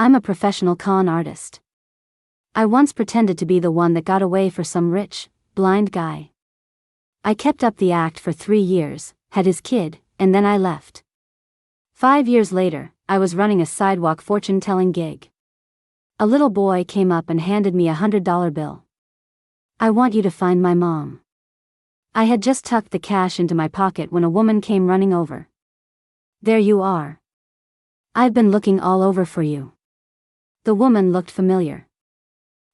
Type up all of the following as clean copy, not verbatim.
I'm a professional con artist. I once pretended to be the one that got away for some rich, blind guy. I kept up the act for 3 years, had his kid, and then I left. 5 years later, I was running a sidewalk fortune-telling gig. A little boy came up and handed me $100 bill. "I want you to find my mom." I had just tucked the cash into my pocket when a woman came running over. "There you are. I've been looking all over for you." The woman looked familiar.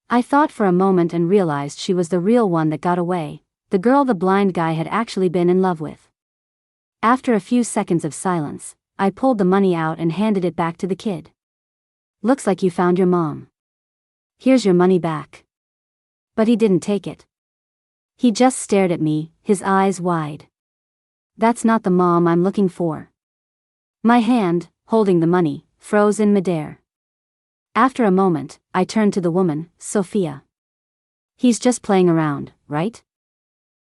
I thought for a moment and realized she was the real one that got away, the girl the blind guy had actually been in love with. After a few seconds of silence, I pulled the money out and handed it back to the kid. "Looks like you found your mom. Here's your money back." But he didn't take it. He just stared at me, his eyes wide. "That's not the mom I'm looking for." My hand, holding the money, froze in midair. After a moment, I turned to the woman, Sophia. "He's just playing around, right?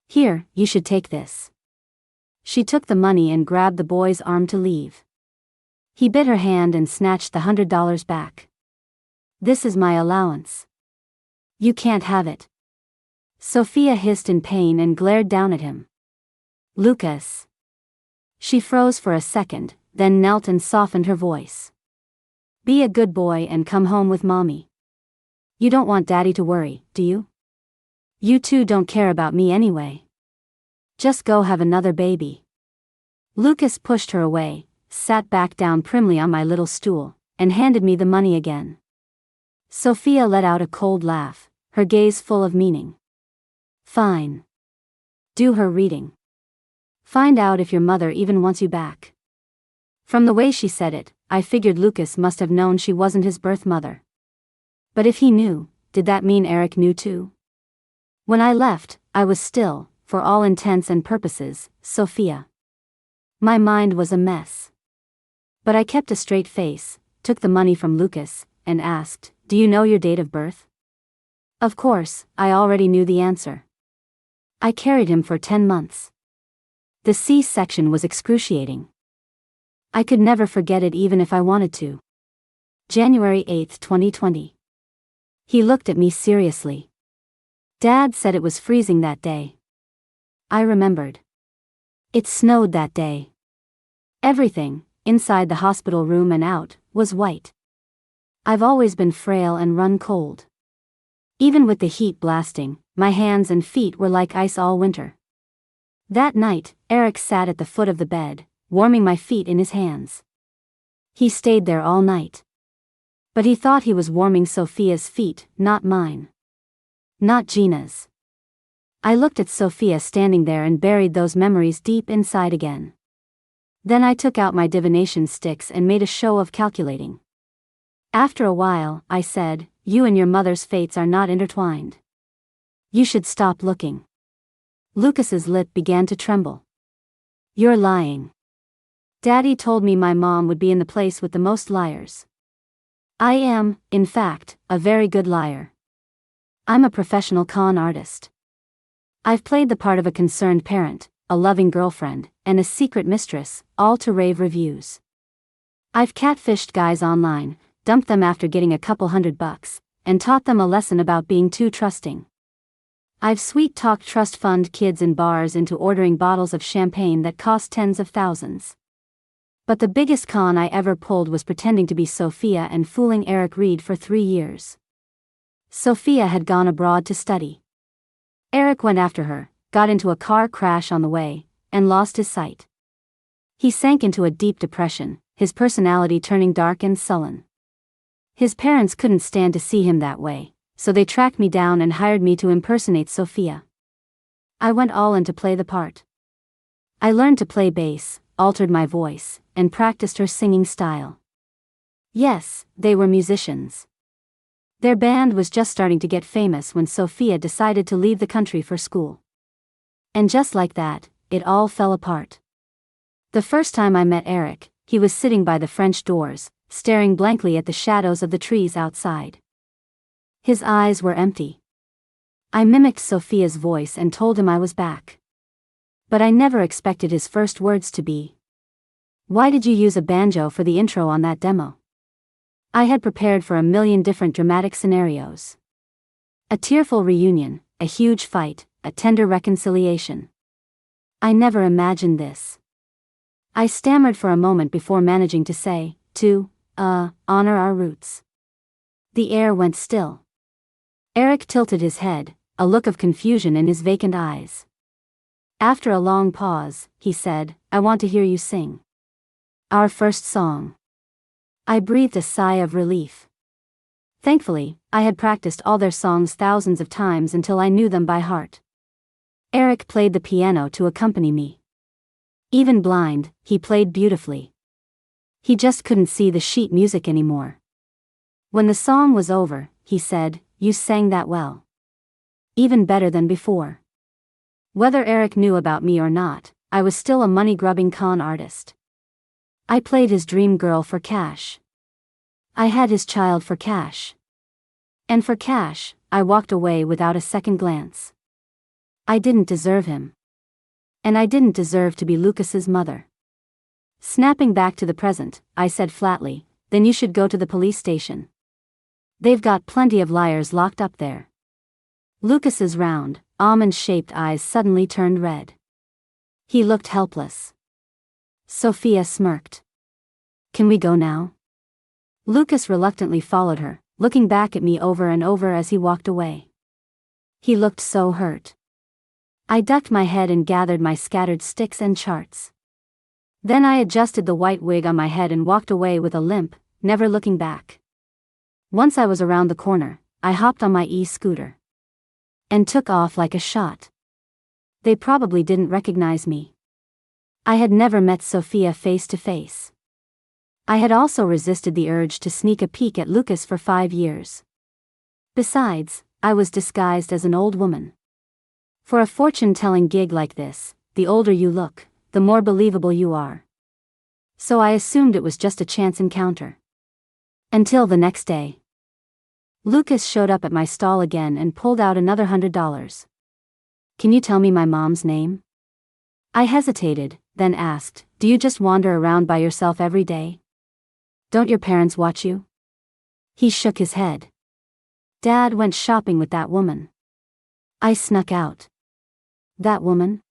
Here, you should take this." She took the money and grabbed the boy's arm to leave. He bit her hand and snatched the $100 back. "This is my allowance. You can't have it." Sophia hissed in pain and glared down at him. "Lucas." She froze for a second, then knelt and softened her voice. "Be a good boy and come home with mommy. You don't want daddy to worry, do you? You two don't care about me anyway. Just go have another baby." Lucas pushed her away, sat back down primly on my little stool, and handed me the money again. Sophia let out a cold laugh, her gaze full of meaning. "Fine. Do her reading. Find out if your mother even wants you back." From the way she said it, I figured Lucas must have known she wasn't his birth mother. But if he knew, did that mean Eric knew too? When I left, I was still, for all intents and purposes, Sophia. My mind was a mess. But I kept a straight face, took the money from Lucas, and asked, "Do you know your date of birth?" Of course, I already knew the answer. I carried him for 10 months. The C-section was excruciating. I could never forget it even if I wanted to. January 8, 2020. He looked at me seriously. "Dad said it was freezing that day." I remembered. It snowed that day. Everything, inside the hospital room and out, was white. I've always been frail and run cold. Even with the heat blasting, my hands and feet were like ice all winter. That night, Eric sat at the foot of the bed, warming my feet in his hands. He stayed there all night. But he thought he was warming Sophia's feet, not mine. Not Gina's. I looked at Sophia standing there and buried those memories deep inside again. Then I took out my divination sticks and made a show of calculating. After a while, I said, "You and your mother's fates are not intertwined. You should stop looking." Lucas's lip began to tremble. "You're lying. Daddy told me my mom would be in the place with the most liars." I am, in fact, a very good liar. I'm a professional con artist. I've played the part of a concerned parent, a loving girlfriend, and a secret mistress, all to rave reviews. I've catfished guys online, dumped them after getting a couple $100, and taught them a lesson about being too trusting. I've sweet-talked trust fund kids in bars into ordering bottles of champagne that cost tens of thousands. But the biggest con I ever pulled was pretending to be Sophia and fooling Eric Reed for 3 years. Sophia had gone abroad to study. Eric went after her, got into a car crash on the way, and lost his sight. He sank into a deep depression, his personality turning dark and sullen. His parents couldn't stand to see him that way, so they tracked me down and hired me to impersonate Sophia. I went all in to play the part. I learned to play bass, altered my voice, and practiced her singing style. Yes, they were musicians. Their band was just starting to get famous when Sophia decided to leave the country for school. And just like that, it all fell apart. The first time I met Eric, he was sitting by the French doors, staring blankly at the shadows of the trees outside. His eyes were empty. I mimicked Sophia's voice and told him I was back. But I never expected his first words to be, "Why did you use a banjo for the intro on that demo?" I had prepared for a million different dramatic scenarios. A tearful reunion, a huge fight, a tender reconciliation. I never imagined this. I stammered for a moment before managing to say, to honor our roots. The air went still. Eric tilted his head, a look of confusion in his vacant eyes. After a long pause, he said, I want to hear you sing. Our first song. I breathed a sigh of relief. Thankfully, I had practiced all their songs thousands of times until I knew them by heart. Eric played the piano to accompany me. Even blind, he played beautifully. He just couldn't see the sheet music anymore. When the song was over, he said, You sang that well. Even better than before. Whether Eric knew about me or not, I was still a money-grubbing con artist. I played his dream girl for cash. I had his child for cash. And for cash, I walked away without a second glance. I didn't deserve him. And I didn't deserve to be Lucas's mother. Snapping back to the present, I said flatly, Then you should go to the police station. They've got plenty of liars locked up there. Lucas's round, almond-shaped eyes suddenly turned red. He looked helpless. Sophia smirked. Can we go now? Lucas reluctantly followed her, looking back at me over and over as he walked away. He looked so hurt. I ducked my head and gathered my scattered sticks and charts. Then I adjusted the white wig on my head and walked away with a limp, never looking back. Once I was around the corner, I hopped on my e-scooter. And took off like a shot. They probably didn't recognize me. I had never met Sophia face to face. I had also resisted the urge to sneak a peek at Lucas for 5 years. Besides, I was disguised as an old woman. For a fortune-telling gig like this, the older you look, the more believable you are. So I assumed it was just a chance encounter. Until the next day. Lucas showed up at my stall again and pulled out another $100. Can you tell me my mom's name? I hesitated, then asked, Do you just wander around by yourself every day? Don't your parents watch you? He shook his head. Dad went shopping with that woman. I snuck out. That woman?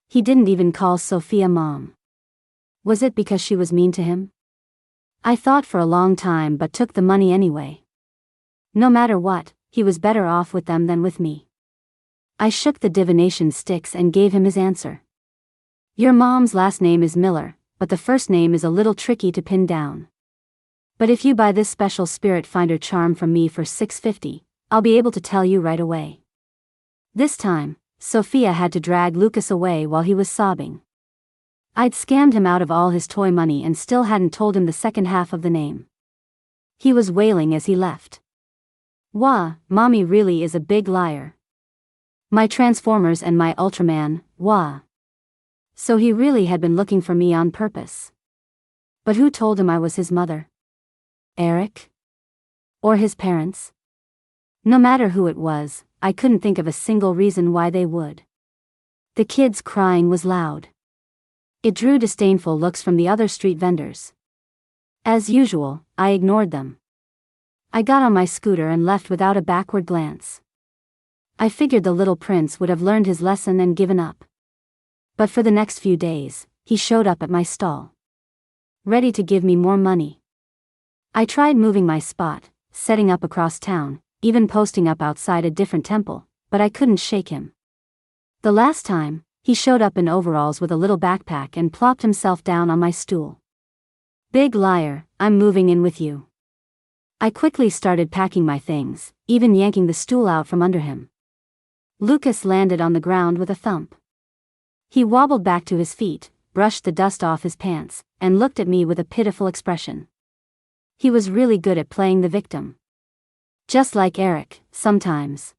He didn't even call Sophia mom. Was it because she was mean to him? I thought for a long time but took the money anyway. No matter what, he was better off with them than with me. I shook the divination sticks and gave him his answer. Your mom's last name is Miller, but the first name is a little tricky to pin down. But if you buy this special spirit finder charm from me for $6.50, I'll be able to tell you right away. This time, Sophia had to drag Lucas away while he was sobbing. I'd scammed him out of all his toy money and still hadn't told him the second half of the name. He was wailing as he left. Wah, mommy really is a big liar. My Transformers and my Ultraman, wah. So he really had been looking for me on purpose. But who told him I was his mother? Eric? Or his parents? No matter who it was, I couldn't think of a single reason why they would. The kids' crying was loud. It drew disdainful looks from the other street vendors. As usual, I ignored them. I got on my scooter and left without a backward glance. I figured the little prince would have learned his lesson and given up. But for the next few days, he showed up at my stall. Ready to give me more money. I tried moving my spot, setting up across town, even posting up outside a different temple, but I couldn't shake him. The last time, he showed up in overalls with a little backpack and plopped himself down on my stool. Big liar, I'm moving in with you. I quickly started packing my things, even yanking the stool out from under him. Lucas landed on the ground with a thump. He wobbled back to his feet, brushed the dust off his pants, and looked at me with a pitiful expression. He was really good at playing the victim. Just like Eric, sometimes.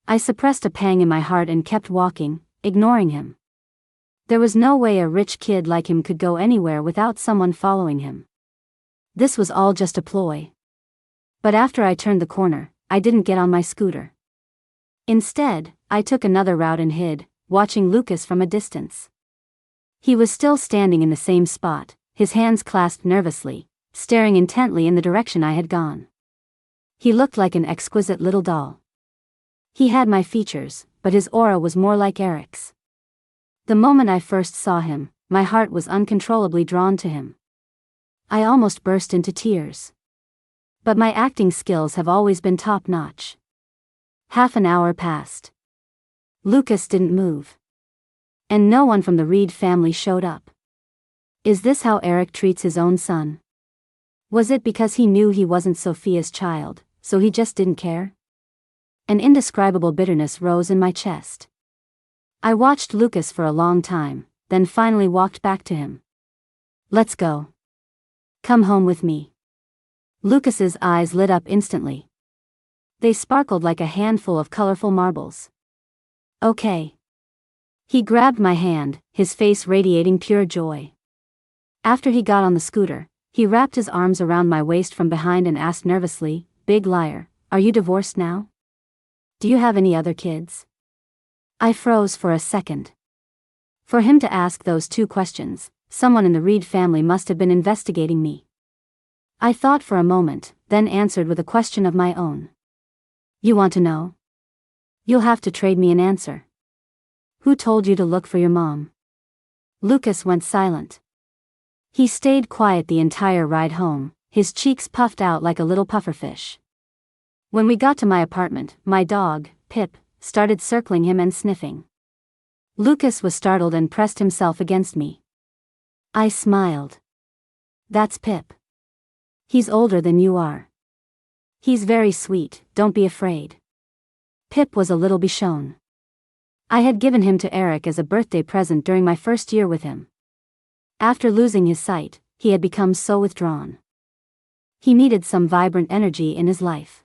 I suppressed a pang in my heart and kept walking, ignoring him. There was no way a rich kid like him could go anywhere without someone following him. This was all just a ploy. But after I turned the corner, I didn't get on my scooter. Instead, I took another route and hid, watching Lucas from a distance. He was still standing in the same spot, his hands clasped nervously, staring intently in the direction I had gone. He looked like an exquisite little doll. He had my features, but his aura was more like Eric's. The moment I first saw him, my heart was uncontrollably drawn to him. I almost burst into tears. But my acting skills have always been top-notch. Half an hour passed. Lucas didn't move. And no one from the Reed family showed up. Is this how Eric treats his own son? Was it because he knew he wasn't Sophia's child, so he just didn't care? An indescribable bitterness rose in my chest. I watched Lucas for a long time, then finally walked back to him. Let's go. Come home with me. Lucas's eyes lit up instantly. They sparkled like a handful of colorful marbles. Okay. He grabbed my hand, his face radiating pure joy. After he got on the scooter, he wrapped his arms around my waist from behind and asked nervously, "Big liar, are you divorced now? Do you have any other kids?" I froze for a second. For him to ask those two questions, someone in the Reed family must have been investigating me. I thought for a moment, then answered with a question of my own. You want to know? You'll have to trade me an answer. Who told you to look for your mom? Lucas went silent. He stayed quiet the entire ride home, his cheeks puffed out like a little pufferfish. When we got to my apartment, my dog, Pip, started circling him and sniffing. Lucas was startled and pressed himself against me. I smiled. That's Pip. He's older than you are. He's very sweet, don't be afraid. Pip was a little Bichon. I had given him to Eric as a birthday present during my first year with him. After losing his sight, he had become so withdrawn. He needed some vibrant energy in his life.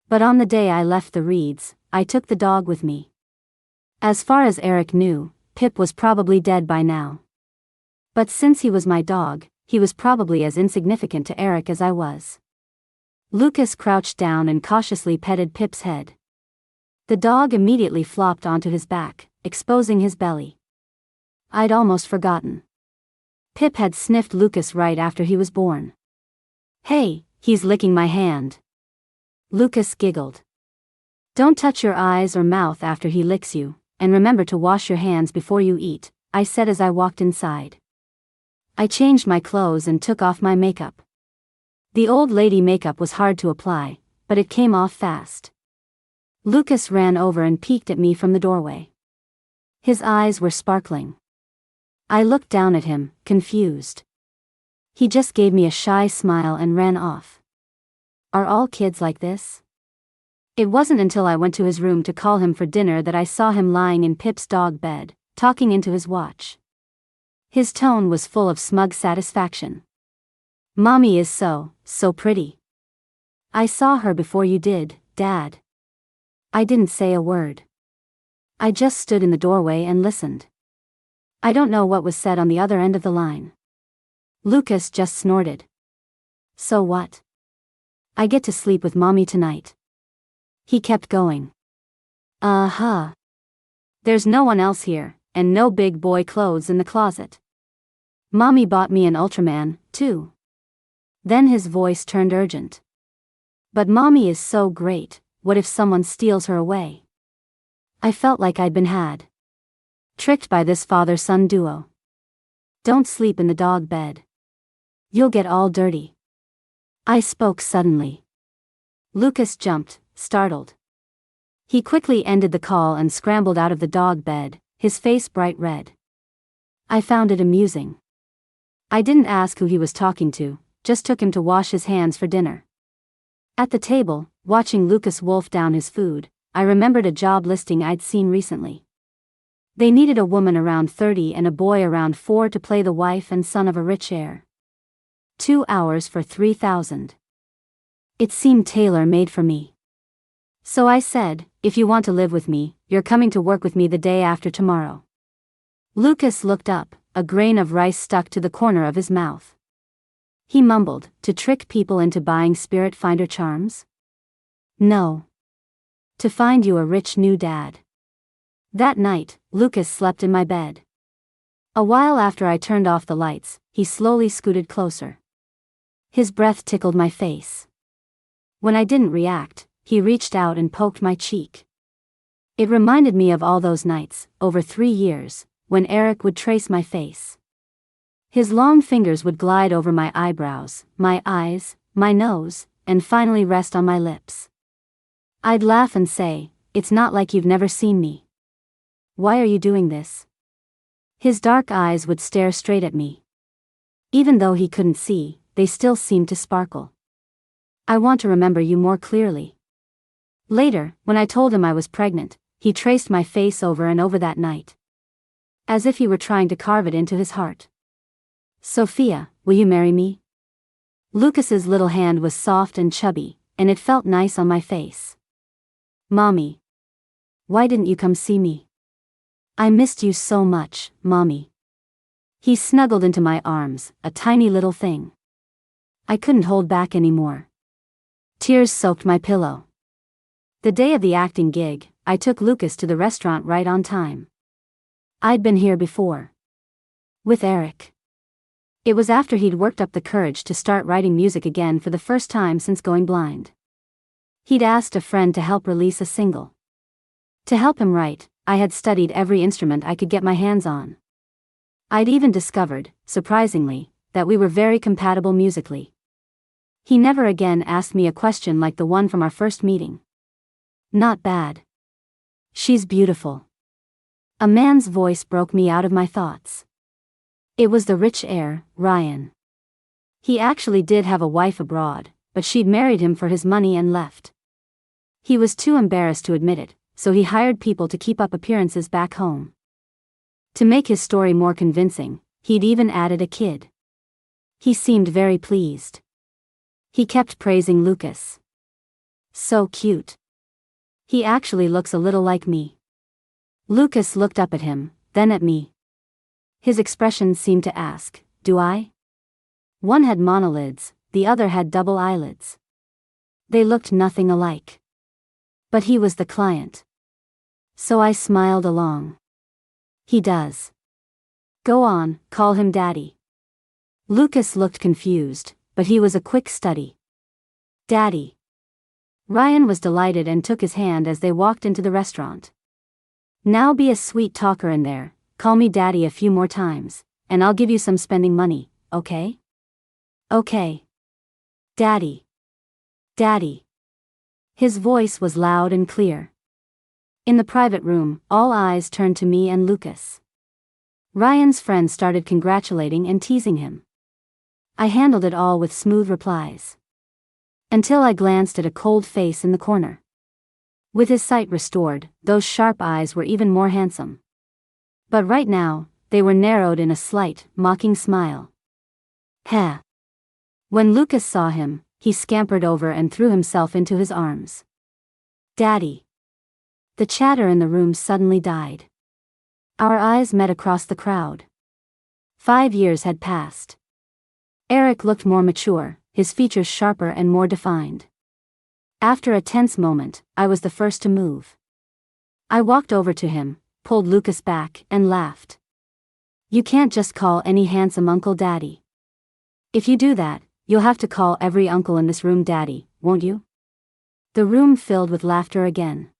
But on the day I left the Reeds, I took the dog with me. As far as Eric knew, Pip was probably dead by now. But since he was my dog, he was probably as insignificant to Eric as I was. Lucas crouched down and cautiously petted Pip's head. The dog immediately flopped onto his back, exposing his belly. I'd almost forgotten. Pip had sniffed Lucas right after he was born. Hey, he's licking my hand. Lucas giggled. Don't touch your eyes or mouth after he licks you, and remember to wash your hands before you eat, I said as I walked inside. I changed my clothes and took off my makeup. The old lady makeup was hard to apply, but it came off fast. Lucas ran over and peeked at me from the doorway. His eyes were sparkling. I looked down at him, confused. He just gave me a shy smile and ran off. Are all kids like this? It wasn't until I went to his room to call him for dinner that I saw him lying in Pip's dog bed, talking into his watch. His tone was full of smug satisfaction. Mommy is so pretty. I saw her before you did, Dad. I didn't say a word. I just stood in the doorway and listened. I don't know what was said on the other end of the line. Lucas just snorted. So what? I get to sleep with Mommy tonight. He kept going. Uh-huh. There's no one else here, and no big boy clothes in the closet. Mommy bought me an Ultraman, too. Then his voice turned urgent. But Mommy is so great, what if someone steals her away? I felt like I'd been had. Tricked by this father-son duo. Don't sleep in the dog bed. You'll get all dirty. I spoke suddenly. Lucas jumped, startled. He quickly ended the call and scrambled out of the dog bed, his face bright red. I found it amusing. I didn't ask who he was talking to, just took him to wash his hands for dinner. At the table, watching Lucas wolf down his food, I remembered a job listing I'd seen recently. They needed a woman around 30 and a boy around 4 to play the wife and son of a rich heir. 2 hours for $3,000. It seemed tailor-made for me. So I said, if you want to live with me, you're coming to work with me the day after tomorrow. Lucas looked up, a grain of rice stuck to the corner of his mouth. He mumbled, to trick people into buying Spirit Finder charms? No. To find you a rich new dad. That night, Lucas slept in my bed. A while after I turned off the lights, he slowly scooted closer. His breath tickled my face. When I didn't react, he reached out and poked my cheek. It reminded me of all those nights, over 3 years, when Eric would trace my face. His long fingers would glide over my eyebrows, my eyes, my nose, and finally rest on my lips. I'd laugh and say, "It's not like you've never seen me. Why are you doing this?" His dark eyes would stare straight at me. Even though he couldn't see, they still seemed to sparkle. "I want to remember you more clearly." Later, when I told him I was pregnant, he traced my face over and over that night, as if he were trying to carve it into his heart. "Sophia, will you marry me?" Lucas's little hand was soft and chubby, and it felt nice on my face. "Mommy. Why didn't you come see me? I missed you so much, Mommy." He snuggled into my arms, a tiny little thing. I couldn't hold back anymore. Tears soaked my pillow. The day of the acting gig, I took Lucas to the restaurant right on time. I'd been here before. With Eric. It was after he'd worked up the courage to start writing music again for the first time since going blind. He'd asked a friend to help release a single. To help him write, I had studied every instrument I could get my hands on. I'd even discovered, surprisingly, that we were very compatible musically. He never again asked me a question like the one from our first meeting. "Not bad. She's beautiful." A man's voice broke me out of my thoughts. It was the rich heir, Ryan. He actually did have a wife abroad, but she'd married him for his money and left. He was too embarrassed to admit it, so he hired people to keep up appearances back home. To make his story more convincing, he'd even added a kid. He seemed very pleased. He kept praising Lucas. "So cute. He actually looks a little like me." Lucas looked up at him, then at me. His expression seemed to ask, "Do I?" One had monolids, the other had double eyelids. They looked nothing alike. But he was the client. So I smiled along. "He does. Go on, call him Daddy." Lucas looked confused, but he was a quick study. "Daddy." Ryan was delighted and took his hand as they walked into the restaurant. "Now be a sweet talker in there, call me Daddy a few more times, and I'll give you some spending money, okay?" "Okay. Daddy. Daddy." His voice was loud and clear. In the private room, all eyes turned to me and Lucas. Ryan's friends started congratulating and teasing him. I handled it all with smooth replies. Until I glanced at a cold face in the corner. With his sight restored, those sharp eyes were even more handsome. But right now, they were narrowed in a slight, mocking smile. "Heh." When Lucas saw him, he scampered over and threw himself into his arms. "Daddy." The chatter in the room suddenly died. Our eyes met across the crowd. 5 years had passed. Eric looked more mature, his features sharper and more defined. After a tense moment, I was the first to move. I walked over to him, pulled Lucas back, and laughed. "You can't just call any handsome uncle Daddy. If you do that, you'll have to call every uncle in this room Daddy, won't you?" The room filled with laughter again.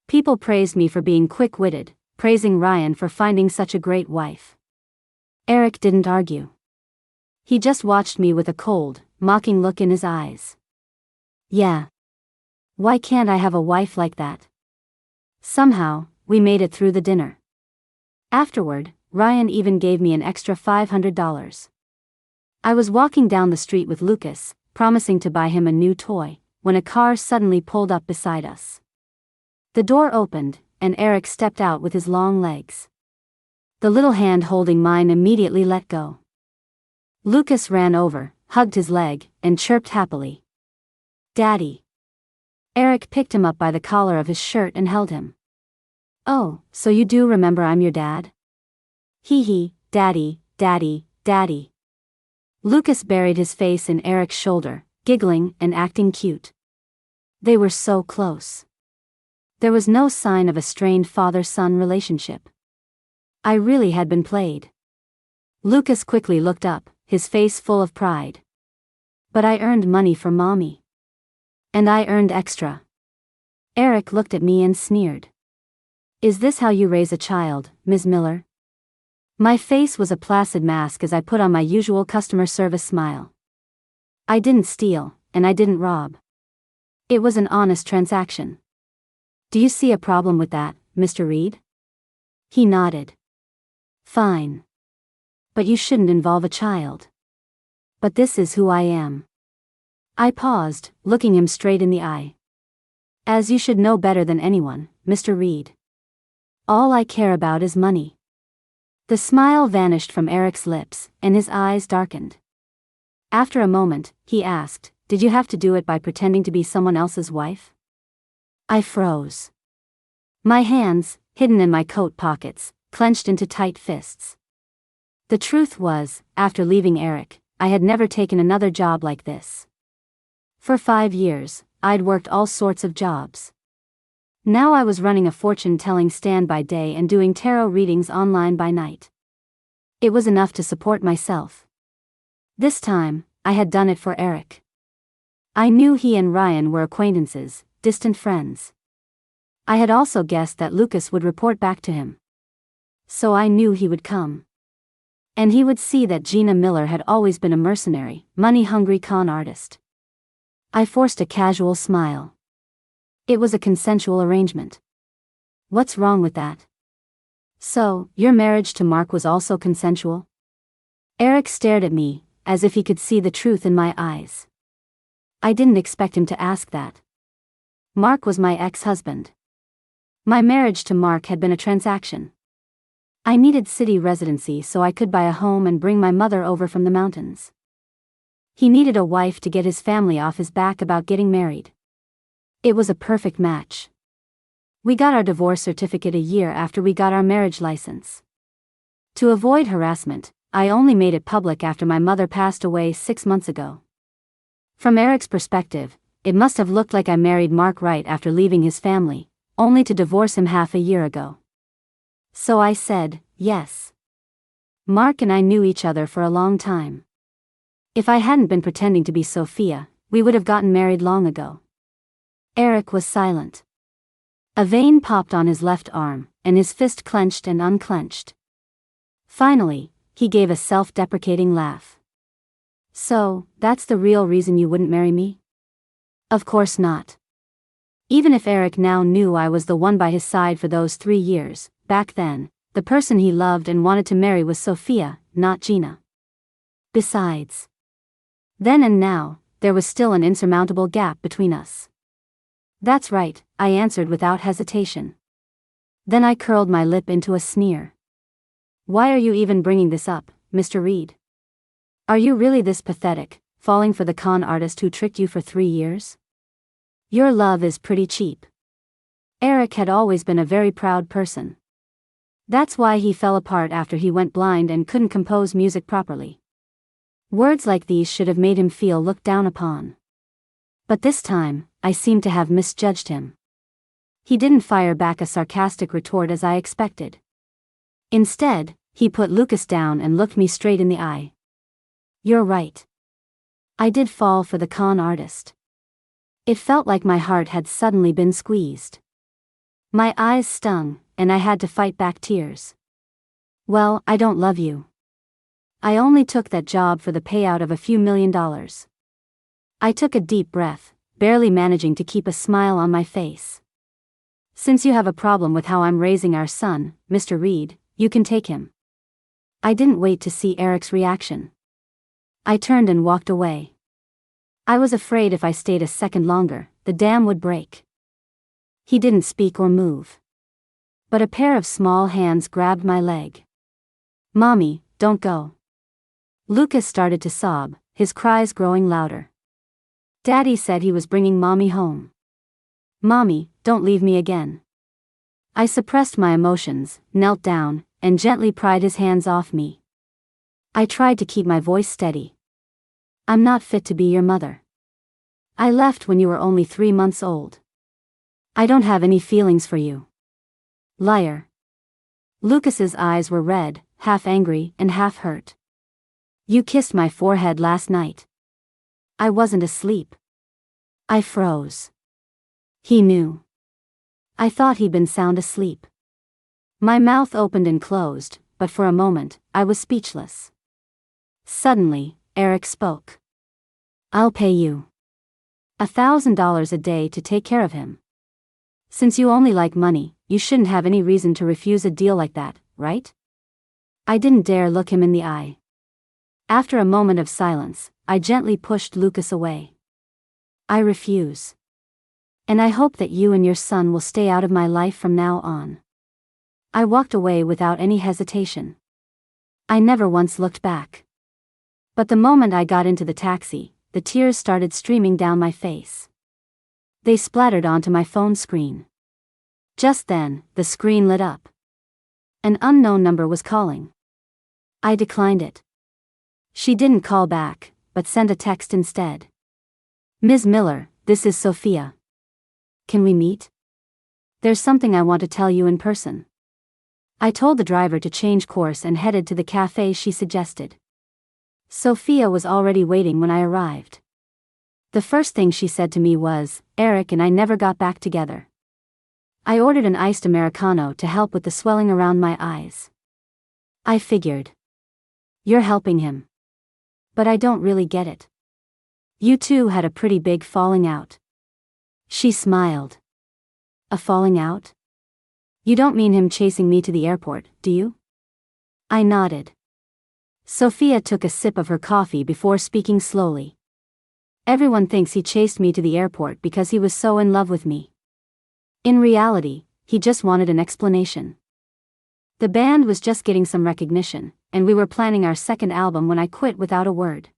People praised me for being quick-witted, praising Ryan for finding such a great wife. Eric didn't argue. He just watched me with a cold, mocking look in his eyes. "Yeah. Why can't I have a wife like that?" Somehow, we made it through the dinner. Afterward, Ryan even gave me an extra $500. I was walking down the street with Lucas, promising to buy him a new toy, when a car suddenly pulled up beside us. The door opened, and Eric stepped out with his long legs. The little hand holding mine immediately let go. Lucas ran over, hugged his leg, and chirped happily. "Daddy." Eric picked him up by the collar of his shirt and held him. "Oh, so you do remember I'm your dad?" "Hee hee, Daddy, Daddy, Daddy." Lucas buried his face in Eric's shoulder, giggling and acting cute. They were so close. There was no sign of a strained father-son relationship. I really had been played. Lucas quickly looked up, his face full of pride. But I earned money for Mommy. And I earned extra. Eric looked at me and sneered. Is this how you raise a child, Ms. Miller? My face was a placid mask as I put on my usual customer service smile. I didn't steal, and I didn't rob. It was an honest transaction. Do you see a problem with that, Mr. Reed? He nodded. Fine. But you shouldn't involve a child. But this is who I am. I paused, looking him straight in the eye. As you should know better than anyone, Mr. Reed. All I care about is money. The smile vanished from Eric's lips, and his eyes darkened. After a moment, he asked, did you have to do it by pretending to be someone else's wife? I froze. My hands, hidden in my coat pockets, clenched into tight fists. The truth was, after leaving Eric, I had never taken another job like this. For 5 years, I'd worked all sorts of jobs. Now I was running a fortune-telling stand by day and doing tarot readings online by night. It was enough to support myself. This time, I had done it for Eric. I knew he and Ryan were acquaintances, distant friends. I had also guessed that Lucas would report back to him. So I knew he would come. And he would see that Gina Miller had always been a mercenary, money-hungry con artist. I forced a casual smile. It was a consensual arrangement. What's wrong with that? So, your marriage to Mark was also consensual? Eric stared at me, as if he could see the truth in my eyes. I didn't expect him to ask that. Mark was my ex-husband. My marriage to Mark had been a transaction. I needed city residency so I could buy a home and bring my mother over from the mountains. He needed a wife to get his family off his back about getting married. It was a perfect match. We got our divorce certificate a year after we got our marriage license. To avoid harassment, I only made it public after my mother passed away 6 months ago. From Eric's perspective, it must have looked like I married Mark right after leaving his family, only to divorce him half a year ago. So I said, yes. Mark and I knew each other for a long time. If I hadn't been pretending to be Sophia, we would have gotten married long ago. Eric was silent. A vein popped on his left arm, and his fist clenched and unclenched. Finally, he gave a self-deprecating laugh. So, that's the real reason you wouldn't marry me? Of course not. Even if Eric now knew I was the one by his side for those 3 years, back then, the person he loved and wanted to marry was Sophia, not Gina. Besides, then and now, there was still an insurmountable gap between us. That's right, I answered without hesitation. Then I curled my lip into a sneer. Why are you even bringing this up, Mr. Reed? Are you really this pathetic, falling for the con artist who tricked you for 3 years? Your love is pretty cheap. Eric had always been a very proud person. That's why he fell apart after he went blind and couldn't compose music properly. Words like these should have made him feel looked down upon. But this time, I seemed to have misjudged him. He didn't fire back a sarcastic retort as I expected. Instead, he put Lucas down and looked me straight in the eye. You're right. I did fall for the con artist. It felt like my heart had suddenly been squeezed. My eyes stung, and I had to fight back tears. Well, I don't love you. I only took that job for the payout of a few $1,000,000. I took a deep breath, barely managing to keep a smile on my face. Since you have a problem with how I'm raising our son, Mr. Reed, you can take him. I didn't wait to see Eric's reaction. I turned and walked away. I was afraid if I stayed a second longer, the dam would break. He didn't speak or move. But a pair of small hands grabbed my leg. Mommy, don't go. Lucas started to sob, his cries growing louder. Daddy said he was bringing Mommy home. Mommy, don't leave me again. I suppressed my emotions, knelt down, and gently pried his hands off me. I tried to keep my voice steady. I'm not fit to be your mother. I left when you were only 3 months old. I don't have any feelings for you. Liar. Lucas's eyes were red, half angry and half hurt. You kissed my forehead last night. I wasn't asleep. I froze. He knew. I thought he'd been sound asleep. My mouth opened and closed, but for a moment, I was speechless. Suddenly, Eric spoke. I'll pay you $1,000 a day to take care of him. Since you only like money, you shouldn't have any reason to refuse a deal like that, right? I didn't dare look him in the eye. After a moment of silence, I gently pushed Lucas away. I refuse. And I hope that you and your son will stay out of my life from now on. I walked away without any hesitation. I never once looked back. But the moment I got into the taxi, the tears started streaming down my face. They splattered onto my phone screen. Just then, the screen lit up. An unknown number was calling. I declined it. She didn't call back, but sent a text instead. Ms. Miller, this is Sophia. Can we meet? There's something I want to tell you in person. I told the driver to change course and headed to the cafe she suggested. Sophia was already waiting when I arrived. The first thing she said to me was, Eric and I never got back together. I ordered an iced Americano to help with the swelling around my eyes. I figured. You're helping him. But I don't really get it. You two had a pretty big falling out. She smiled. A falling out? You don't mean him chasing me to the airport, do you? I nodded. Sophia took a sip of her coffee before speaking slowly. Everyone thinks he chased me to the airport because he was so in love with me. In reality, he just wanted an explanation. The band was just getting some recognition, and we were planning our second album when I quit without a word.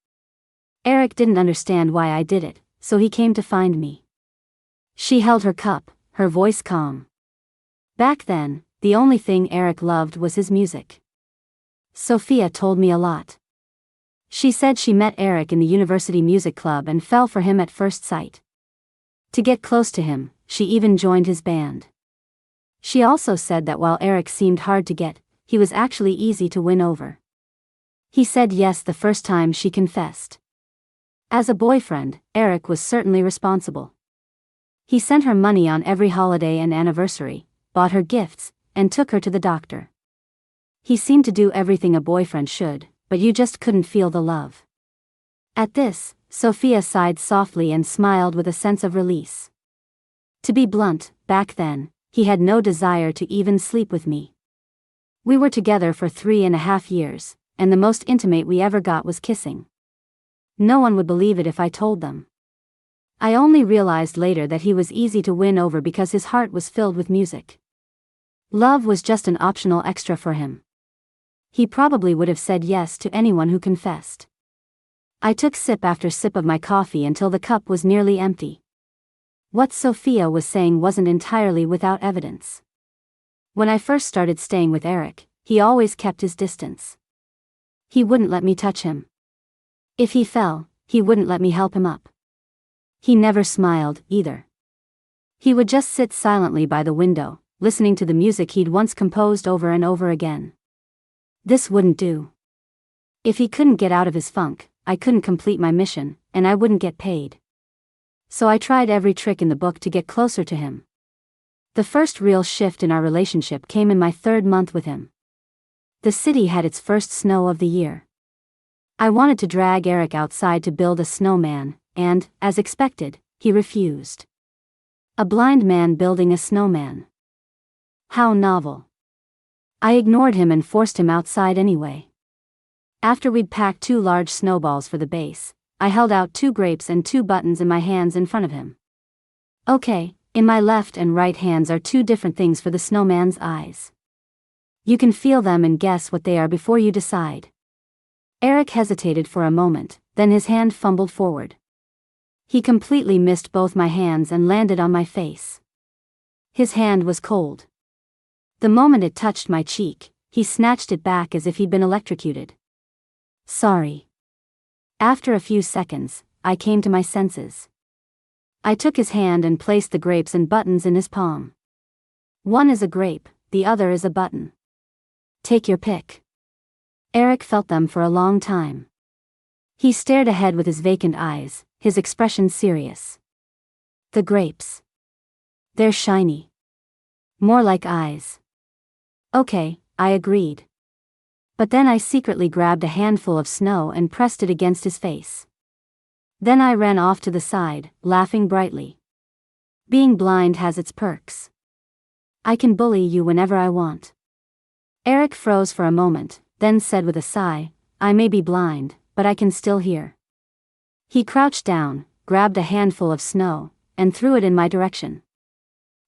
Eric didn't understand why I did it, so he came to find me. She held her cup, her voice calm. Back then, the only thing Eric loved was his music. Sophia told me a lot. She said she met Eric in the university music club and fell for him at first sight. To get close to him, she even joined his band. She also said that while Eric seemed hard to get, he was actually easy to win over. He said yes the first time she confessed. As a boyfriend, Eric was certainly responsible. He sent her money on every holiday and anniversary, bought her gifts, and took her to the doctor. He seemed to do everything a boyfriend should, but you just couldn't feel the love. At this, Sophia sighed softly and smiled with a sense of release. To be blunt, back then, he had no desire to even sleep with me. We were together for 3.5 years, and the most intimate we ever got was kissing. No one would believe it if I told them. I only realized later that he was easy to win over because his heart was filled with music. Love was just an optional extra for him. He probably would have said yes to anyone who confessed. I took sip after sip of my coffee until the cup was nearly empty. What Sophia was saying wasn't entirely without evidence. When I first started staying with Eric, he always kept his distance. He wouldn't let me touch him. If he fell, he wouldn't let me help him up. He never smiled, either. He would just sit silently by the window, listening to the music he'd once composed over and over again. This wouldn't do. If he couldn't get out of his funk, I couldn't complete my mission, and I wouldn't get paid. So I tried every trick in the book to get closer to him. The first real shift in our relationship came in my 3rd month with him. The city had its first snow of the year. I wanted to drag Eric outside to build a snowman, and, as expected, he refused. A blind man building a snowman. How novel. I ignored him and forced him outside anyway. After we'd packed 2 large snowballs for the base, I held out 2 grapes and 2 buttons in my hands in front of him. Okay, in my left and right hands are 2 different things for the snowman's eyes. You can feel them and guess what they are before you decide. Eric hesitated for a moment, then his hand fumbled forward. He completely missed both my hands and landed on my face. His hand was cold. The moment it touched my cheek, he snatched it back as if he'd been electrocuted. Sorry. After a few seconds, I came to my senses. I took his hand and placed the grapes and buttons in his palm. One is a grape, the other is a button. Take your pick. Eric felt them for a long time. He stared ahead with his vacant eyes, his expression serious. The grapes. They're shiny. More like eyes. Okay, I agreed. But then I secretly grabbed a handful of snow and pressed it against his face. Then I ran off to the side, laughing brightly. Being blind has its perks. I can bully you whenever I want. Eric froze for a moment, then said with a sigh, I may be blind, but I can still hear. He crouched down, grabbed a handful of snow, and threw it in my direction.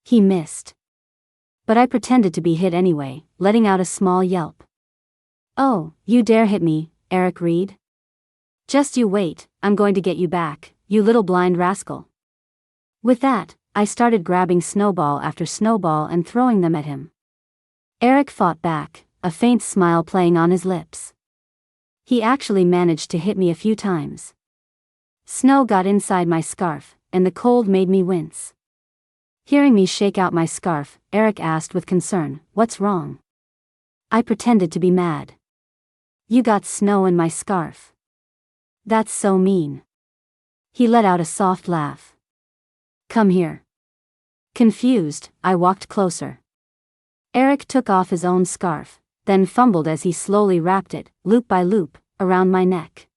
He missed. But I pretended to be hit anyway, letting out a small yelp. Oh, you dare hit me, Eric Reed? Just you wait, I'm going to get you back, you little blind rascal. With that, I started grabbing snowball after snowball and throwing them at him. Eric fought back, a faint smile playing on his lips. He actually managed to hit me a few times. Snow got inside my scarf, and the cold made me wince. Hearing me shake out my scarf, Eric asked with concern, What's wrong? I pretended to be mad. You got snow in my scarf. That's so mean. He let out a soft laugh. Come here. Confused, I walked closer. Eric took off his own scarf, then fumbled as he slowly wrapped it, loop by loop, around my neck.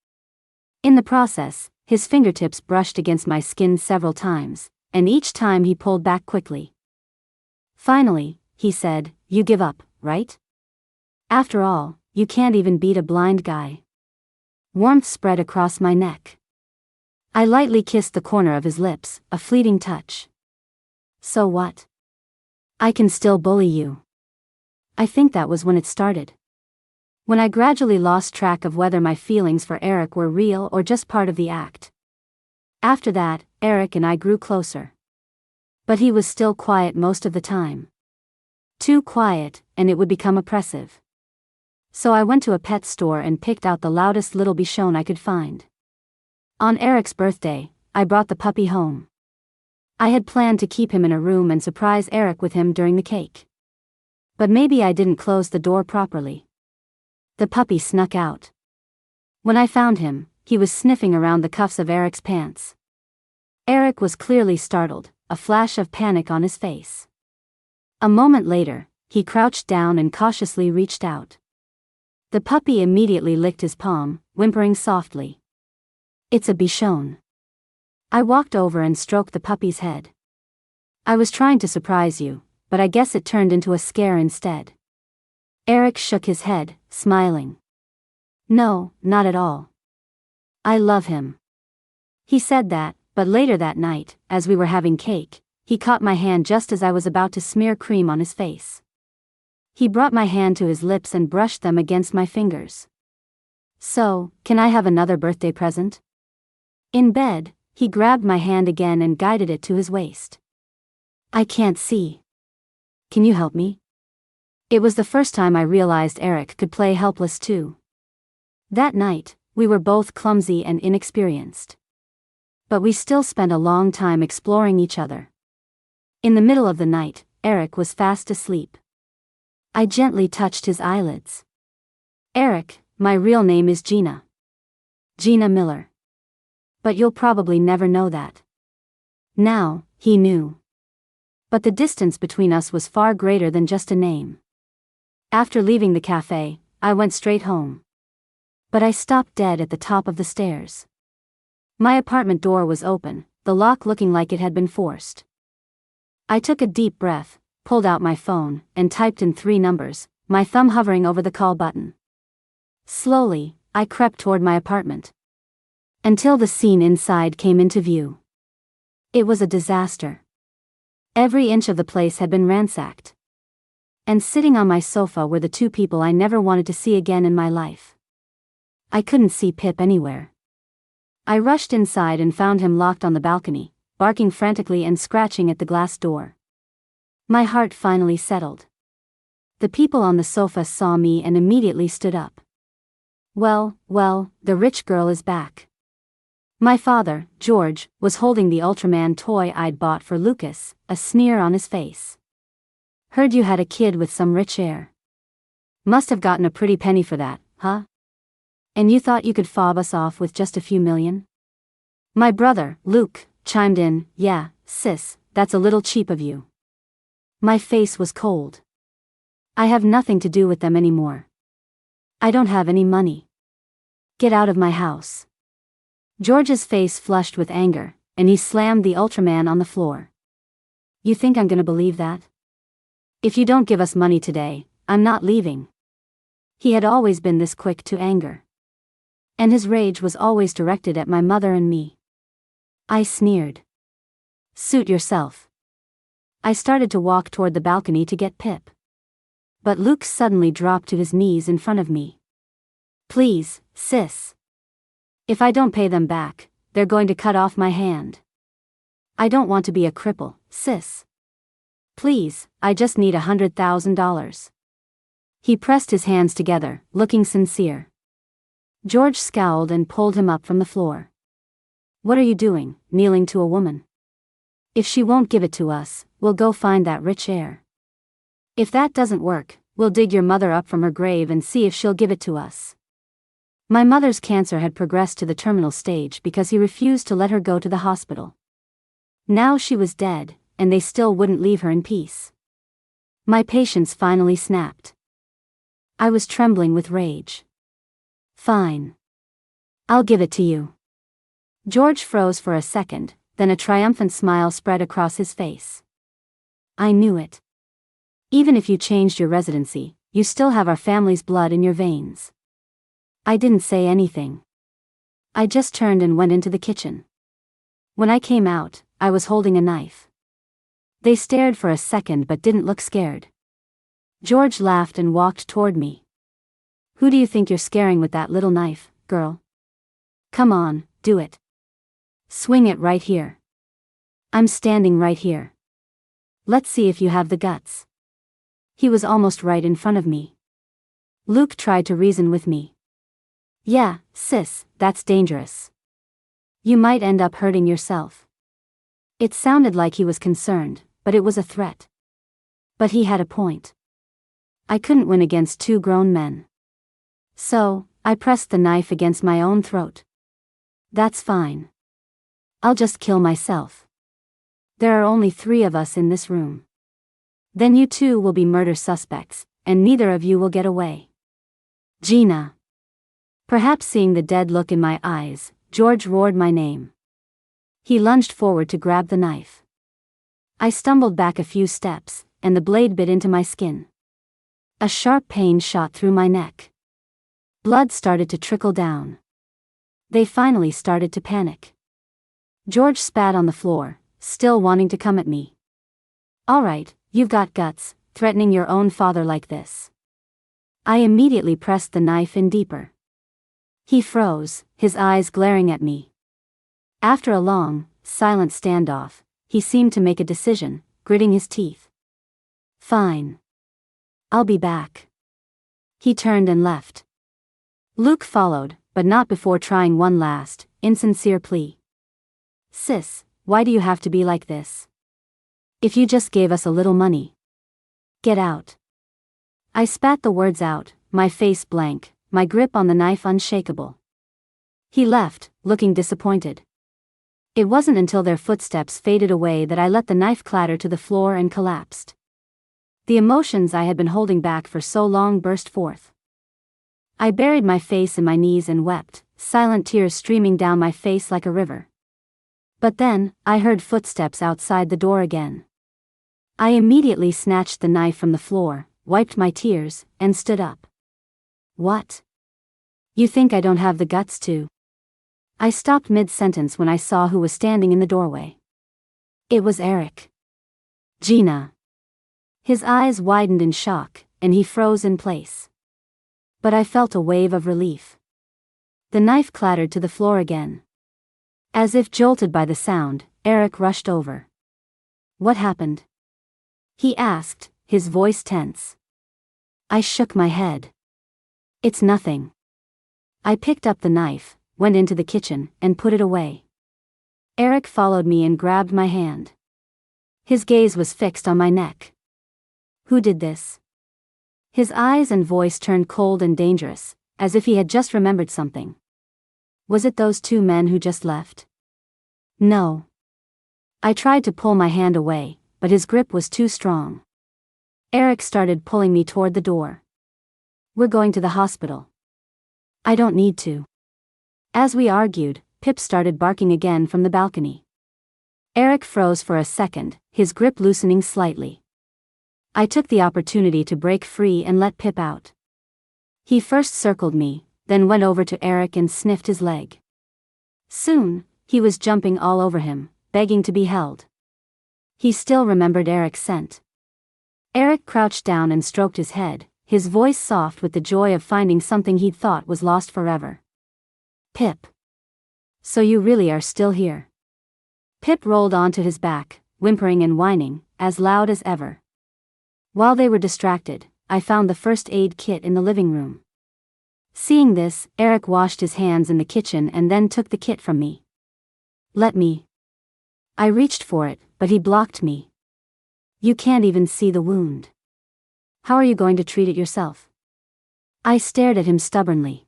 In the process, his fingertips brushed against my skin several times, and each time he pulled back quickly. Finally, he said, You give up, right? After all, you can't even beat a blind guy. Warmth spread across my neck. I lightly kissed the corner of his lips, a fleeting touch. So what? I can still bully you. I think that was when it started. When I gradually lost track of whether my feelings for Eric were real or just part of the act. After that, Eric and I grew closer. But he was still quiet most of the time. Too quiet, and it would become oppressive. So I went to a pet store and picked out the loudest little bichon I could find. On Eric's birthday, I brought the puppy home. I had planned to keep him in a room and surprise Eric with him during the cake. But maybe I didn't close the door properly. The puppy snuck out. When I found him, he was sniffing around the cuffs of Eric's pants. Eric was clearly startled, a flash of panic on his face. A moment later, he crouched down and cautiously reached out. The puppy immediately licked his palm, whimpering softly. It's a bichon. I walked over and stroked the puppy's head. I was trying to surprise you, but I guess it turned into a scare instead. Eric shook his head, smiling. No, not at all. I love him. He said that, but later that night, as we were having cake, he caught my hand just as I was about to smear cream on his face. He brought my hand to his lips and brushed them against my fingers. So, can I have another birthday present? In bed, he grabbed my hand again and guided it to his waist. I can't see. Can you help me? It was the first time I realized Eric could play helpless too. That night, we were both clumsy and inexperienced. But we still spent a long time exploring each other. In the middle of the night, Eric was fast asleep. I gently touched his eyelids. Eric, my real name is Gina. Gina Miller. But you'll probably never know that. Now, he knew. But the distance between us was far greater than just a name. After leaving the cafe, I went straight home. But I stopped dead at the top of the stairs. My apartment door was open, the lock looking like it had been forced. I took a deep breath, pulled out my phone, and typed in 3 numbers, my thumb hovering over the call button. Slowly, I crept toward my apartment. Until the scene inside came into view. It was a disaster. Every inch of the place had been ransacked. And sitting on my sofa were the 2 people I never wanted to see again in my life. I couldn't see Pip anywhere. I rushed inside and found him locked on the balcony, barking frantically and scratching at the glass door. My heart finally settled. The people on the sofa saw me and immediately stood up. Well, the rich girl is back. My father, George, was holding the Ultraman toy I'd bought for Lucas, a sneer on his face. Heard you had a kid with some rich heir. Must have gotten a pretty penny for that, huh? And you thought you could fob us off with just a few million? My brother, Luke, chimed in, yeah, sis, that's a little cheap of you. My face was cold. I have nothing to do with them anymore. I don't have any money. Get out of my house. George's face flushed with anger, and he slammed the Ultraman on the floor. You think I'm gonna believe that? If you don't give us money today, I'm not leaving. He had always been this quick to anger. And his rage was always directed at my mother and me. I sneered. Suit yourself. I started to walk toward the balcony to get Pip. But Luke suddenly dropped to his knees in front of me. Please, sis. If I don't pay them back, they're going to cut off my hand. I don't want to be a cripple, sis. Please, I just need $100,000. He pressed his hands together, looking sincere. George scowled and pulled him up from the floor. What are you doing, kneeling to a woman? If she won't give it to us, we'll go find that rich heir. If that doesn't work, we'll dig your mother up from her grave and see if she'll give it to us. My mother's cancer had progressed to the terminal stage because he refused to let her go to the hospital. Now she was dead, and they still wouldn't leave her in peace. My patience finally snapped. I was trembling with rage. Fine. I'll give it to you. George froze for a second, then a triumphant smile spread across his face. I knew it. Even if you changed your residency, you still have our family's blood in your veins. I didn't say anything. I just turned and went into the kitchen. When I came out, I was holding a knife. They stared for a second but didn't look scared. George laughed and walked toward me. Who do you think you're scaring with that little knife, girl? Come on, do it. Swing it right here. I'm standing right here. Let's see if you have the guts. He was almost right in front of me. Luke tried to reason with me. Yeah, sis, that's dangerous. You might end up hurting yourself. It sounded like he was concerned, but it was a threat. But he had a point. I couldn't win against two grown men. So, I pressed the knife against my own throat. That's fine. I'll just kill myself. There are only 3 of us in this room. Then you two will be murder suspects, and neither of you will get away. Gina. Perhaps seeing the dead look in my eyes, George roared my name. He lunged forward to grab the knife. I stumbled back a few steps, and the blade bit into my skin. A sharp pain shot through my neck. Blood started to trickle down. They finally started to panic. George spat on the floor, still wanting to come at me. All right, you've got guts, threatening your own father like this. I immediately pressed the knife in deeper. He froze, his eyes glaring at me. After a long, silent standoff, he seemed to make a decision, gritting his teeth. Fine. I'll be back. He turned and left. Luke followed, but not before trying one last, insincere plea. Sis, why do you have to be like this? If you just gave us a little money. Get out. I spat the words out, my face blank, my grip on the knife unshakable. He left, looking disappointed. It wasn't until their footsteps faded away that I let the knife clatter to the floor and collapsed. The emotions I had been holding back for so long burst forth. I buried my face in my knees and wept, silent tears streaming down my face like a river. But then, I heard footsteps outside the door again. I immediately snatched the knife from the floor, wiped my tears, and stood up. What? You think I don't have the guts to? I stopped mid-sentence when I saw who was standing in the doorway. It was Eric. Gina. His eyes widened in shock, and he froze in place. But I felt a wave of relief. The knife clattered to the floor again. As if jolted by the sound, Eric rushed over. What happened? He asked, his voice tense. I shook my head. It's nothing. I picked up the knife, went into the kitchen, and put it away. Eric followed me and grabbed my hand. His gaze was fixed on my neck. Who did this? His eyes and voice turned cold and dangerous, as if he had just remembered something. Was it those two men who just left? No. I tried to pull my hand away, but his grip was too strong. Eric started pulling me toward the door. We're going to the hospital. I don't need to. As we argued, Pip started barking again from the balcony. Eric froze for a second, his grip loosening slightly. I took the opportunity to break free and let Pip out. He first circled me, then went over to Eric and sniffed his leg. Soon, he was jumping all over him, begging to be held. He still remembered Eric's scent. Eric crouched down and stroked his head, his voice soft with the joy of finding something he'd thought was lost forever. Pip. So you really are still here. Pip rolled onto his back, whimpering and whining, as loud as ever. While they were distracted, I found the first aid kit in the living room. Seeing this, Eric washed his hands in the kitchen and then took the kit from me. Let me. I reached for it, but he blocked me. You can't even see the wound. How are you going to treat it yourself? I stared at him stubbornly.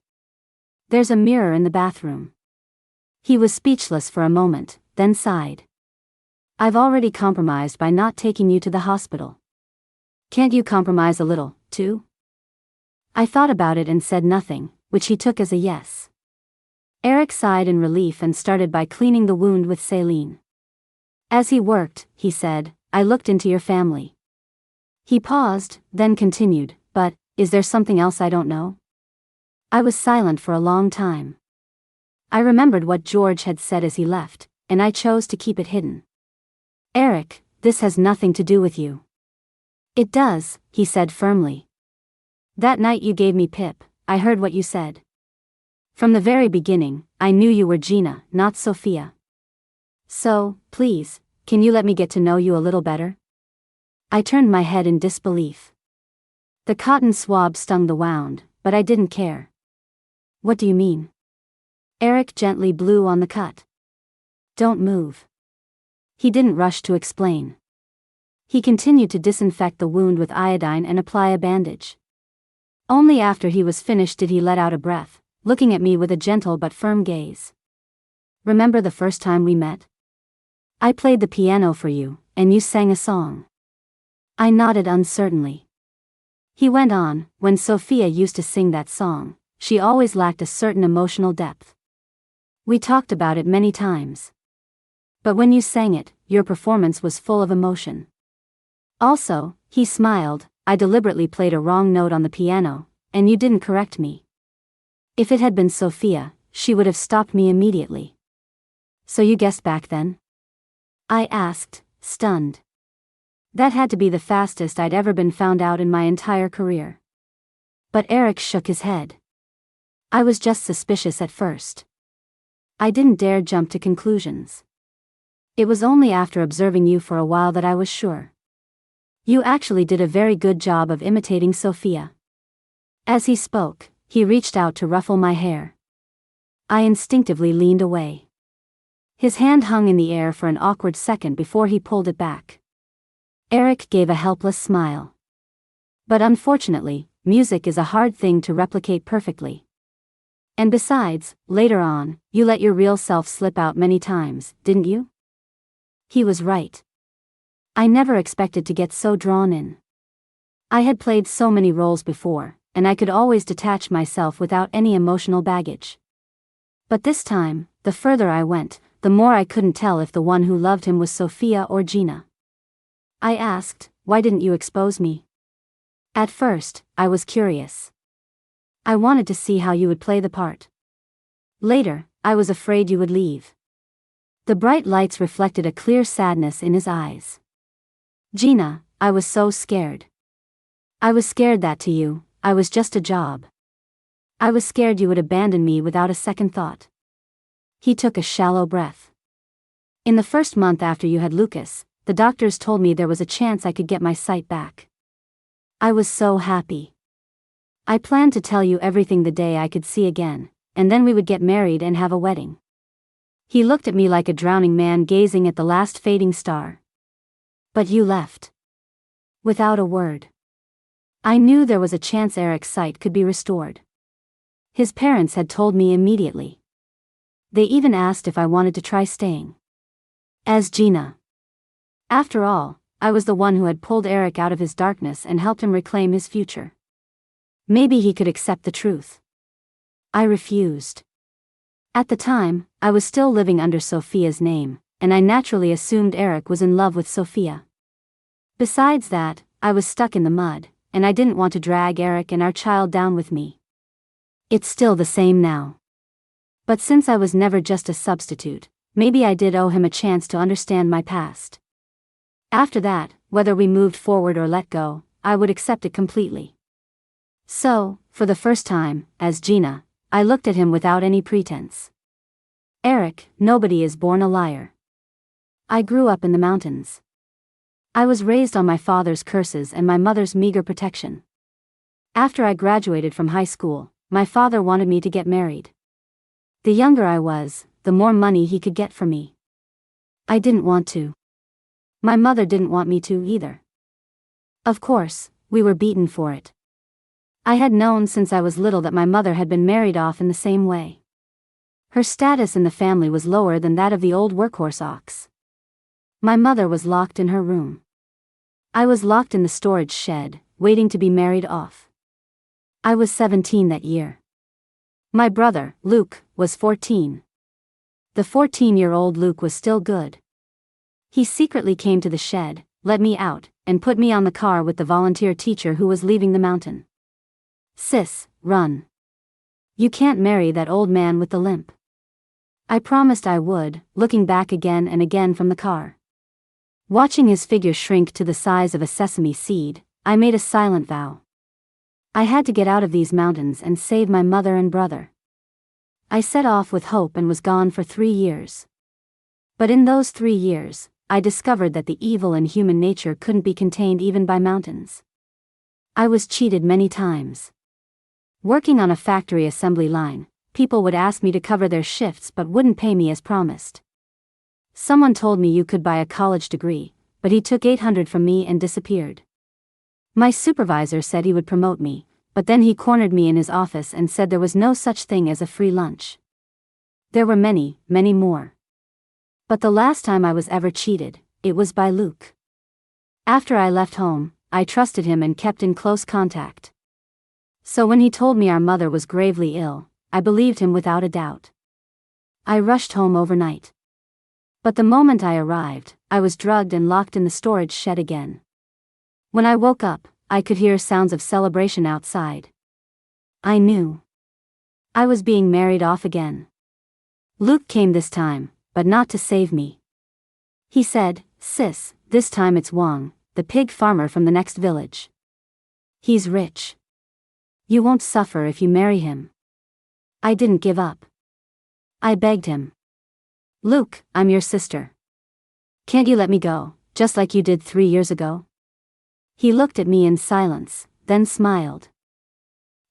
There's a mirror in the bathroom. He was speechless for a moment, then sighed. I've already compromised by not taking you to the hospital. Can't you compromise a little, too? I thought about it and said nothing, which he took as a yes. Eric sighed in relief and started by cleaning the wound with saline. As he worked, he said, I looked into your family. He paused, then continued, but, is there something else I don't know? I was silent for a long time. I remembered what George had said as he left, and I chose to keep it hidden. Eric, this has nothing to do with you. It does, he said firmly. That night you gave me Pip, I heard what you said. From the very beginning, I knew you were Gina, not Sophia. So, please, can you let me get to know you a little better? I turned my head in disbelief. The cotton swab stung the wound, but I didn't care. What do you mean? Eric gently blew on the cut. Don't move. He didn't rush to explain. He continued to disinfect the wound with iodine and apply a bandage. Only after he was finished did he let out a breath, looking at me with a gentle but firm gaze. Remember the first time we met? I played the piano for you, and you sang a song. I nodded uncertainly. He went on, when Sophia used to sing that song, she always lacked a certain emotional depth. We talked about it many times. But when you sang it, your performance was full of emotion. Also, he smiled, I deliberately played a wrong note on the piano, and you didn't correct me. If it had been Sophia, she would have stopped me immediately. So you guessed back then? I asked, stunned. That had to be the fastest I'd ever been found out in my entire career. But Eric shook his head. I was just suspicious at first. I didn't dare jump to conclusions. It was only after observing you for a while that I was sure. You actually did a very good job of imitating Sophia. As he spoke, he reached out to ruffle my hair. I instinctively leaned away. His hand hung in the air for an awkward second before he pulled it back. Eric gave a helpless smile. But unfortunately, music is a hard thing to replicate perfectly. And besides, later on, you let your real self slip out many times, didn't you? He was right. I never expected to get so drawn in. I had played so many roles before, and I could always detach myself without any emotional baggage. But this time, the further I went, the more I couldn't tell if the one who loved him was Sophia or Gina. I asked, why didn't you expose me? At first, I was curious. I wanted to see how you would play the part. Later, I was afraid you would leave. The bright lights reflected a clear sadness in his eyes. Gina, I was so scared. I was scared that to you, I was just a job. I was scared you would abandon me without a second thought. He took a shallow breath. In the first month after you had Lucas, the doctors told me there was a chance I could get my sight back. I was so happy. I planned to tell you everything the day I could see again, and then we would get married and have a wedding. He looked at me like a drowning man gazing at the last fading star. But you left. Without a word. I knew there was a chance Eric's sight could be restored. His parents had told me immediately. They even asked if I wanted to try staying as Gina. After all, I was the one who had pulled Eric out of his darkness and helped him reclaim his future. Maybe he could accept the truth. I refused. At the time, I was still living under Sophia's name, and I naturally assumed Eric was in love with Sophia. Besides that, I was stuck in the mud, and I didn't want to drag Eric and our child down with me. It's still the same now. But since I was never just a substitute, maybe I did owe him a chance to understand my past. After that, whether we moved forward or let go, I would accept it completely. So, for the first time, as Gina, I looked at him without any pretense. Eric, nobody is born a liar. I grew up in the mountains. I was raised on my father's curses and my mother's meager protection. After I graduated from high school, my father wanted me to get married. The younger I was, the more money he could get for me. I didn't want to. My mother didn't want me to either. Of course, we were beaten for it. I had known since I was little that my mother had been married off in the same way. Her status in the family was lower than that of the old workhorse ox. My mother was locked in her room. I was locked in the storage shed, waiting to be married off. I was 17 that year. My brother, Luke, was 14. The 14-year-old Luke was still good. He secretly came to the shed, let me out, and put me on the car with the volunteer teacher who was leaving the mountain. Sis, run. You can't marry that old man with the limp. I promised I would, looking back again and again from the car. Watching his figure shrink to the size of a sesame seed, I made a silent vow. I had to get out of these mountains and save my mother and brother. I set off with hope and was gone for 3 years. But in those 3 years, I discovered that the evil in human nature couldn't be contained even by mountains. I was cheated many times. Working on a factory assembly line, people would ask me to cover their shifts but wouldn't pay me as promised. Someone told me you could buy a college degree, but he took $800 from me and disappeared. My supervisor said he would promote me, but then he cornered me in his office and said there was no such thing as a free lunch. There were many, many more. But the last time I was ever cheated, it was by Luke. After I left home, I trusted him and kept in close contact. So when he told me our mother was gravely ill, I believed him without a doubt. I rushed home overnight. But the moment I arrived, I was drugged and locked in the storage shed again. When I woke up, I could hear sounds of celebration outside. I knew I was being married off again. Luke came this time, but not to save me. He said, "Sis, this time it's Wang, the pig farmer from the next village. He's rich. You won't suffer if you marry him." I didn't give up. I begged him. "Luke, I'm your sister. Can't you let me go, just like you did 3 years ago?" He looked at me in silence, then smiled.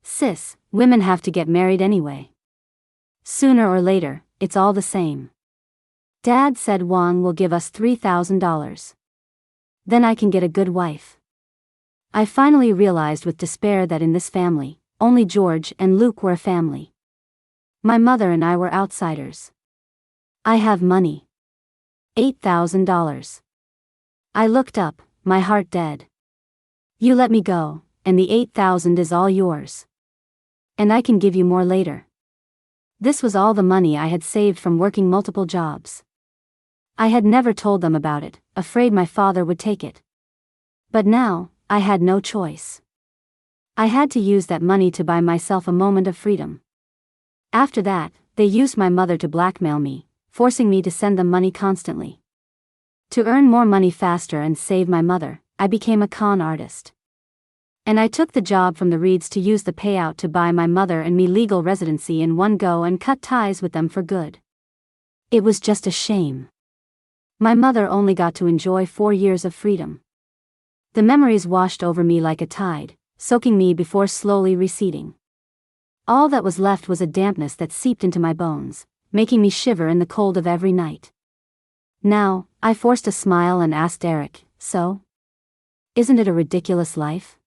"Sis, women have to get married anyway. Sooner or later, it's all the same. Dad said Wang will give us $3,000. Then I can get a good wife." I finally realized with despair that in this family, only George and Luke were a family. My mother and I were outsiders. I have money. $8,000. I looked up, my heart dead. "You let me go, and the $8,000 is all yours. And I can give you more later." This was all the money I had saved from working multiple jobs. I had never told them about it, afraid my father would take it. But now, I had no choice. I had to use that money to buy myself a moment of freedom. After that, they used my mother to blackmail me, forcing me to send them money constantly. To earn more money faster and save my mother, I became a con artist. And I took the job from the Reeds to use the payout to buy my mother and me legal residency in one go and cut ties with them for good. It was just a shame. My mother only got to enjoy 4 years of freedom. The memories washed over me like a tide, soaking me before slowly receding. All that was left was a dampness that seeped into my bones, making me shiver in the cold of every night. Now, I forced a smile and asked Eric, "So? Isn't it a ridiculous life?"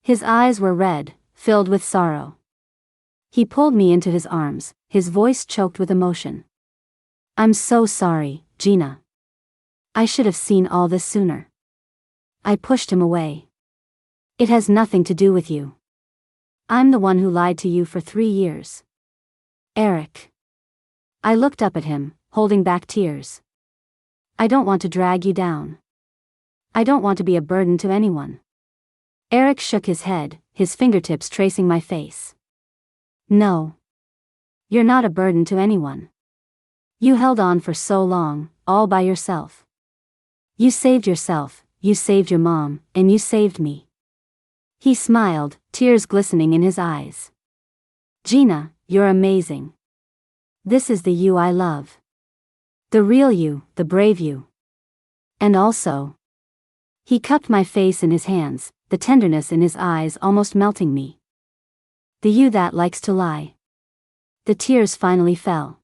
His eyes were red, filled with sorrow. He pulled me into his arms, his voice choked with emotion. I'm so sorry, Gina. I should have seen all this sooner. I pushed him away. It has nothing to do with you. I'm the one who lied to you for 3 years. Eric. I looked up at him, holding back tears. I don't want to drag you down. I don't want to be a burden to anyone. Eric shook his head, his fingertips tracing my face. No. You're not a burden to anyone. You held on for so long, all by yourself. You saved yourself, you saved your mom, and you saved me. He smiled, tears glistening in his eyes. Gina, you're amazing. This is the you I love. The real you, the brave you. And also. He cupped my face in his hands, the tenderness in his eyes almost melting me. The you that likes to lie. The tears finally fell.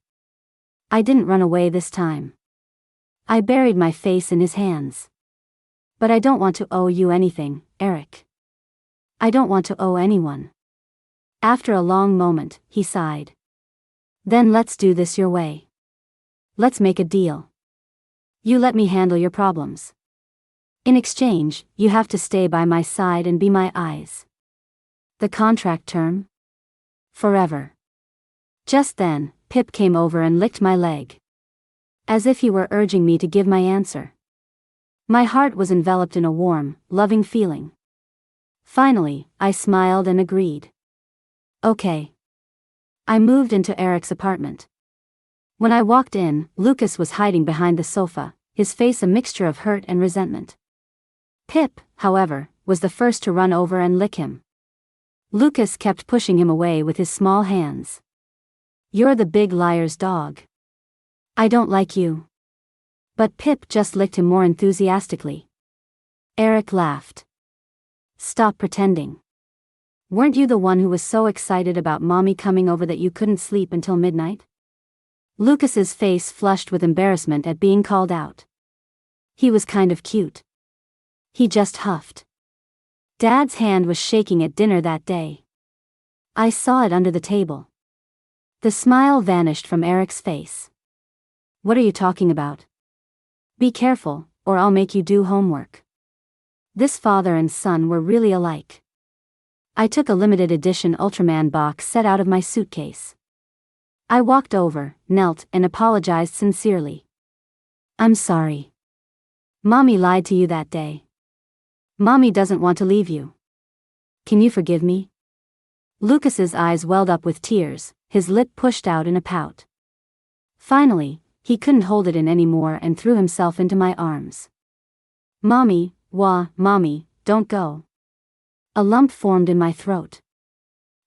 I didn't run away this time. I buried my face in his hands. But I don't want to owe you anything, Eric. I don't want to owe anyone. After a long moment, he sighed. Then let's do this your way. Let's make a deal. You let me handle your problems. In exchange, you have to stay by my side and be my eyes. The contract term? Forever. Just then, Pip came over and licked my leg. As if he were urging me to give my answer. My heart was enveloped in a warm, loving feeling. Finally, I smiled and agreed. Okay. I moved into Eric's apartment. When I walked in, Lucas was hiding behind the sofa, his face a mixture of hurt and resentment. Pip, however, was the first to run over and lick him. Lucas kept pushing him away with his small hands. You're the big liar's dog. I don't like you. But Pip just licked him more enthusiastically. Eric laughed. Stop pretending. Weren't you the one who was so excited about mommy coming over that you couldn't sleep until midnight? Lucas's face flushed with embarrassment at being called out. He was kind of cute. He just huffed. Dad's hand was shaking at dinner that day. I saw it under the table. The smile vanished from Eric's face. What are you talking about? Be careful, or I'll make you do homework. This father and son were really alike. I took a limited edition Ultraman box set out of my suitcase. I walked over, knelt, and apologized sincerely. I'm sorry. Mommy lied to you that day. Mommy doesn't want to leave you. Can you forgive me? Lucas's eyes welled up with tears, his lip pushed out in a pout. Finally, he couldn't hold it in anymore and threw himself into my arms. Mommy, Mommy, don't go. A lump formed in my throat.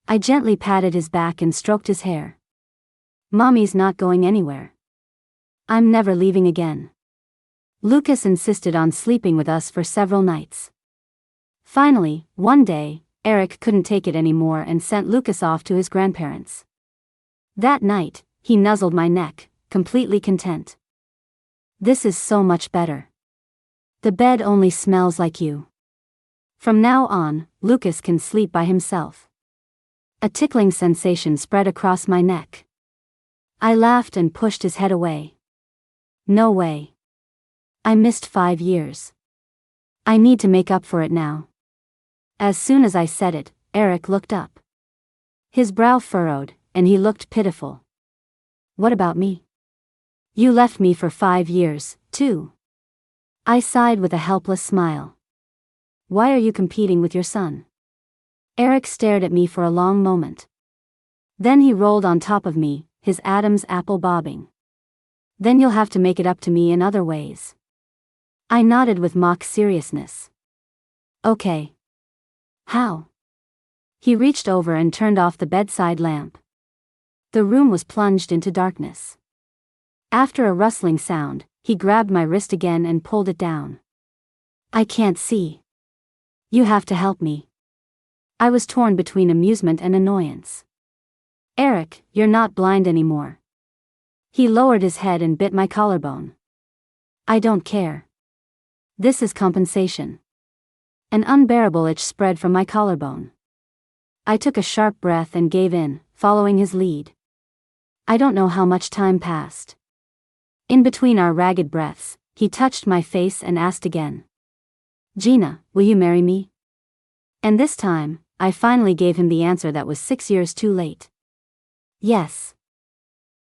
I gently patted his back and stroked his hair. Mommy's not going anywhere. I'm never leaving again. Lucas insisted on sleeping with us for several nights. Finally, one day, Eric couldn't take it anymore and sent Lucas off to his grandparents. That night, he nuzzled my neck, completely content. This is so much better. The bed only smells like you. From now on, Lucas can sleep by himself. A tickling sensation spread across my neck. I laughed and pushed his head away. No way. I missed 5 years. I need to make up for it now. As soon as I said it, Eric looked up. His brow furrowed, and he looked pitiful. What about me? You left me for 5 years, too. I sighed with a helpless smile. Why are you competing with your son? Eric stared at me for a long moment. Then he rolled on top of me, his Adam's apple bobbing. Then you'll have to make it up to me in other ways. I nodded with mock seriousness. Okay. How? He reached over and turned off the bedside lamp. The room was plunged into darkness. After a rustling sound, he grabbed my wrist again and pulled it down. I can't see. You have to help me. I was torn between amusement and annoyance. Eric, you're not blind anymore. He lowered his head and bit my collarbone. I don't care. This is compensation. An unbearable itch spread from my collarbone. I took a sharp breath and gave in, following his lead. I don't know how much time passed. In between our ragged breaths, he touched my face and asked again. Gina, will you marry me? And this time, I finally gave him the answer that was 6 years too late. Yes.